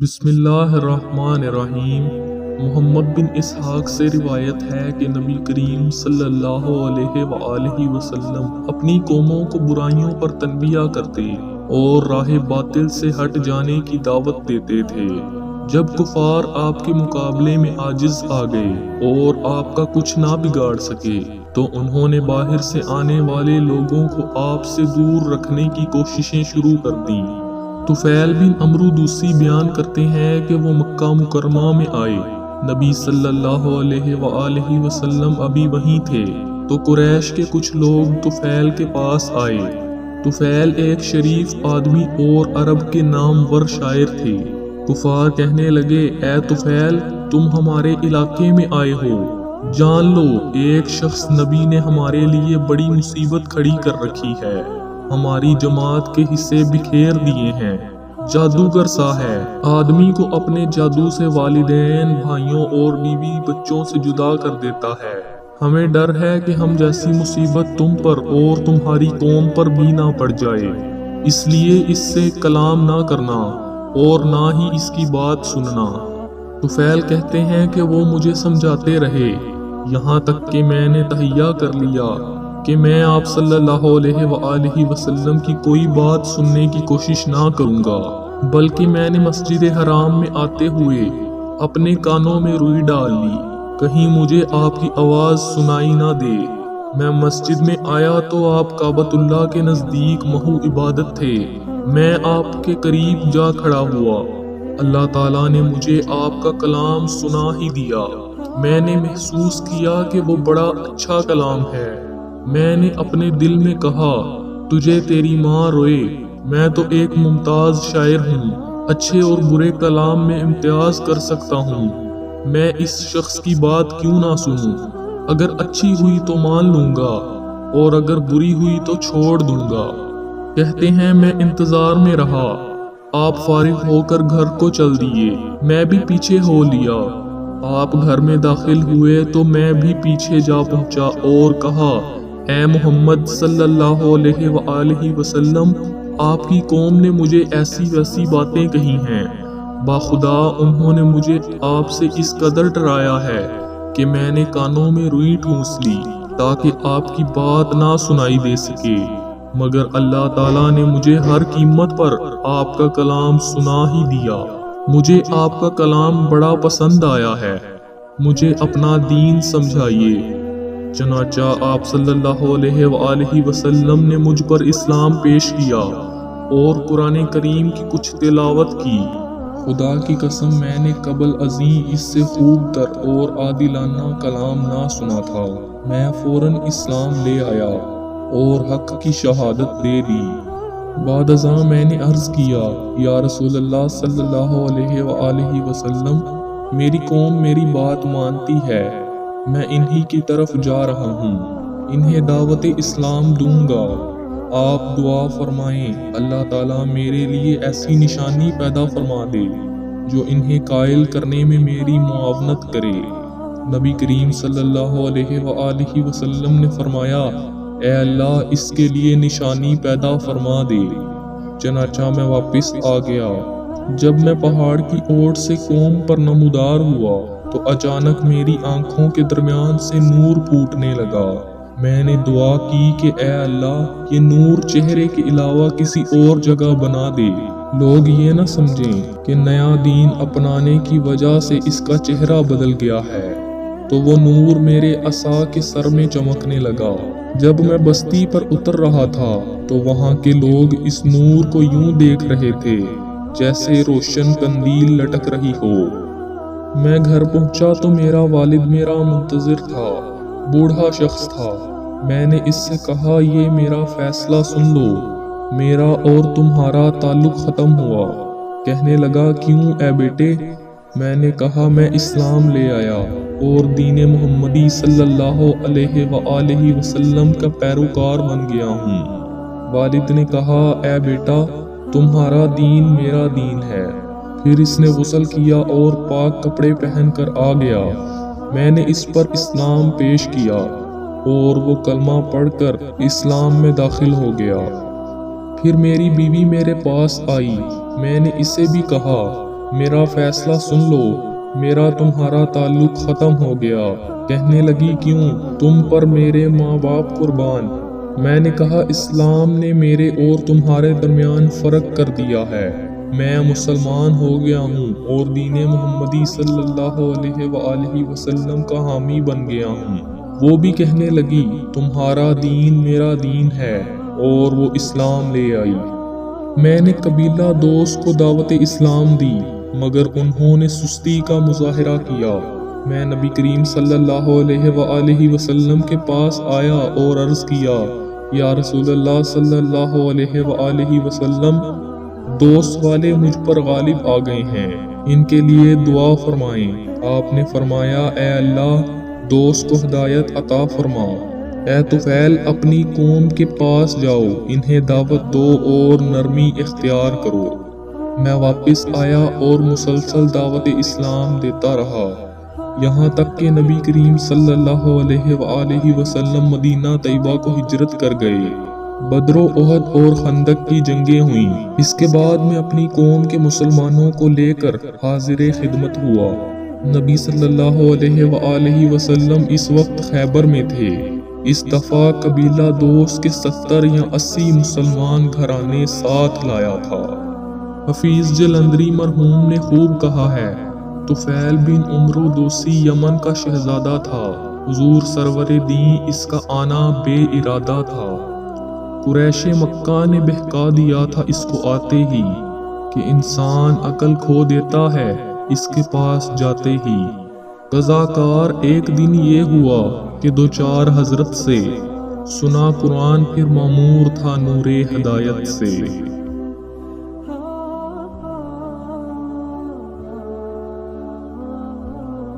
بسم اللہ الرحمن الرحیم۔ محمد بن اسحاق سے روایت ہے کہ نبی کریم صلی اللہ علیہ وآلہ وسلم اپنی قوموں کو برائیوں پر تنبیہ کرتے اور راہ باطل سے ہٹ جانے کی دعوت دیتے تھے۔ جب کفار آپ کے مقابلے میں عاجز آ گئے اور آپ کا کچھ نہ بگاڑ سکے تو انہوں نے باہر سے آنے والے لوگوں کو آپ سے دور رکھنے کی کوششیں شروع کر دیں۔ طفیل بن عمرو دوسی بیان کرتے ہیں کہ وہ مکہ مکرمہ میں آئے۔ نبی صلی اللہ علیہ وآلہ وسلم ابھی وہیں تھے تو قریش کے کچھ لوگ طفیل کے پاس آئے۔ طفیل ایک شریف آدمی اور عرب کے نامور شاعر تھے۔ کفار کہنے لگے، اے طفیل، تم ہمارے علاقے میں آئے ہو، جان لو ایک شخص نبی نے ہمارے لیے بڑی مصیبت کھڑی کر رکھی ہے، ہماری جماعت کے حصے بکھیر دیے ہیں، جادوگر سا ہے، آدمی کو اپنے جادو سے والدین، بھائیوں اور بیوی بچوں سے جدا کر دیتا ہے۔ ہمیں ڈر ہے کہ ہم جیسی مصیبت تم پر اور تمہاری قوم پر بھی نہ پڑ جائے، اس لیے اس سے کلام نہ کرنا اور نہ ہی اس کی بات سننا۔ طفیل کہتے ہیں کہ وہ مجھے سمجھاتے رہے یہاں تک کہ میں نے تہیہ کر لیا کہ میں آپ صلی اللہ علیہ وآلہ وسلم کی کوئی بات سننے کی کوشش نہ کروں گا، بلکہ میں نے مسجد حرام میں آتے ہوئے اپنے کانوں میں روئی ڈال لی، کہیں مجھے آپ کی آواز سنائی نہ دے۔ میں مسجد میں آیا تو آپ کعبۃ اللہ کے نزدیک محو عبادت تھے، میں آپ کے قریب جا کھڑا ہوا، اللہ تعالیٰ نے مجھے آپ کا کلام سنا ہی دیا، میں نے محسوس کیا کہ وہ بڑا اچھا کلام ہے۔ میں نے اپنے دل میں کہا، تجھے تیری ماں روئے، میں تو ایک ممتاز شاعر ہوں، اچھے اور برے کلام میں امتیاز کر سکتا ہوں، میں اس شخص کی بات کیوں نہ سنوں؟ اگر اچھی ہوئی تو مان لوں گا اور اگر بری ہوئی تو چھوڑ دوں گا۔ کہتے ہیں میں انتظار میں رہا، آپ فارغ ہو کر گھر کو چل دیے، میں بھی پیچھے ہو لیا۔ آپ گھر میں داخل ہوئے تو میں بھی پیچھے جا پہنچا اور کہا، اے محمد صلی اللہ علیہ وآلہ وسلم، آپ کی قوم نے مجھے ایسی ویسی باتیں کہی ہیں، باخدا انہوں نے مجھے آپ سے اس قدر ڈرایا ہے کہ میں نے کانوں میں روئی ٹھونس لی تاکہ آپ کی بات نہ سنائی دے سکے، مگر اللہ تعالیٰ نے مجھے ہر قیمت پر آپ کا کلام سنا ہی دیا۔ مجھے آپ کا کلام بڑا پسند آیا ہے، مجھے اپنا دین سمجھائیے۔ چنانچہ آپ صلی اللہ علیہ وآلہ وسلم نے مجھ پر اسلام پیش کیا اور قرآن کریم کی کچھ تلاوت کی۔ خدا کی قسم میں نے قبل ازیں اس سے خوب تر اور عادلانہ کلام نہ سنا تھا۔ میں فوراً اسلام لے آیا اور حق کی شہادت دے دی۔ بعد ازاں میں نے عرض کیا، یا رسول اللہ صلی اللہ علیہ وآلہ وسلم، میری قوم میری بات مانتی ہے، میں انہی کی طرف جا رہا ہوں، انہیں دعوت اسلام دوں گا، آپ دعا فرمائیں اللہ تعالیٰ میرے لیے ایسی نشانی پیدا فرما دے جو انہیں قائل کرنے میں میری معاونت کرے۔ نبی کریم صلی اللہ علیہ وآلہ وسلم نے فرمایا، اے اللہ اس کے لیے نشانی پیدا فرما دے۔ چنانچہ میں واپس آ گیا۔ جب میں پہاڑ کی اوٹ سے قوم پر نمودار ہوا تو اچانک میری آنکھوں کے درمیان سے نور پھوٹنے لگا۔ میں نے دعا کی کہ اے اللہ یہ نور چہرے کے علاوہ کسی اور جگہ بنا دے، لوگ یہ نہ سمجھیں کہ نیا دین اپنانے کی وجہ سے اس کا چہرہ بدل گیا ہے۔ تو وہ نور میرے عصا کے سر میں چمکنے لگا۔ جب میں بستی پر اتر رہا تھا تو وہاں کے لوگ اس نور کو یوں دیکھ رہے تھے جیسے روشن قندیل لٹک رہی ہو۔ میں گھر پہنچا تو میرا والد میرا منتظر تھا، بوڑھا شخص تھا۔ میں نے اس سے کہا، یہ میرا فیصلہ سن لو، میرا اور تمہارا تعلق ختم ہوا۔ کہنے لگا، کیوں اے بیٹے؟ میں نے کہا، میں اسلام لے آیا اور دین محمدی صلی اللہ علیہ وآلہ وسلم کا پیروکار بن گیا ہوں۔ والد نے کہا، اے بیٹا، تمہارا دین میرا دین ہے۔ پھر اس نے غسل کیا اور پاک کپڑے پہن کر آ گیا۔ میں نے اس پر اسلام پیش کیا اور وہ کلمہ پڑھ کر اسلام میں داخل ہو گیا۔ پھر میری بیوی میرے پاس آئی، میں نے اسے بھی کہا، میرا فیصلہ سن لو، میرا تمہارا تعلق ختم ہو گیا۔ کہنے لگی کیوں؟ تم پر میرے ماں باپ قربان۔ میں نے کہا اسلام نے میرے اور تمہارے درمیان فرق کر دیا ہے، میں مسلمان ہو گیا ہوں اور دین محمدی صلی اللہ علیہ وآلہ وسلم کا حامی بن گیا ہوں۔ وہ بھی کہنے لگی تمہارا دین میرا دین ہے، اور وہ اسلام لے آئی۔ میں نے قبیلہ دوست کو دعوت اسلام دی، مگر انہوں نے سستی کا مظاہرہ کیا۔ میں نبی کریم صلی اللہ علیہ وآلہ وسلم کے پاس آیا اور عرض کیا، یا رسول اللہ صلی اللہ علیہ وآلہ وسلم، دوست والے مجھ پر غالب آ گئے ہیں، ان کے لیے دعا فرمائیں۔ آپ نے فرمایا، اے اللہ، دوست کو ہدایت عطا فرما۔ اے طفیل، اپنی قوم کے پاس جاؤ، انہیں دعوت دو اور نرمی اختیار کرو۔ میں واپس آیا اور مسلسل دعوت اسلام دیتا رہا، یہاں تک کہ نبی کریم صلی اللہ علیہ وآلہ وسلم مدینہ طیبہ کو ہجرت کر گئے۔ بدر و احد اور خندق کی جنگیں ہوئیں۔ اس کے بعد میں اپنی قوم کے مسلمانوں کو لے کر حاضر خدمت ہوا۔ نبی صلی اللہ علیہ وآلہ وسلم اس وقت خیبر میں تھے۔ اس دفعہ قبیلہ دوست کے 70 یا 80 مسلمان گھرانے ساتھ لایا تھا۔ حفیظ جلندری مرحوم نے خوب کہا ہے، طفیل بن عمرو دوسی یمن کا شہزادہ تھا، حضور سرور دین اس کا آنا بے ارادہ تھا۔ قریش مکہ نے بہکا دیا تھا اس کو آتے ہی، کہ انسان عقل کھو دیتا ہے اس کے پاس جاتے ہی۔ قضاکار ایک دن یہ ہوا کہ دوچار حضرت سے، سنا قرآن پھر معمور تھا نور ہدایت سے۔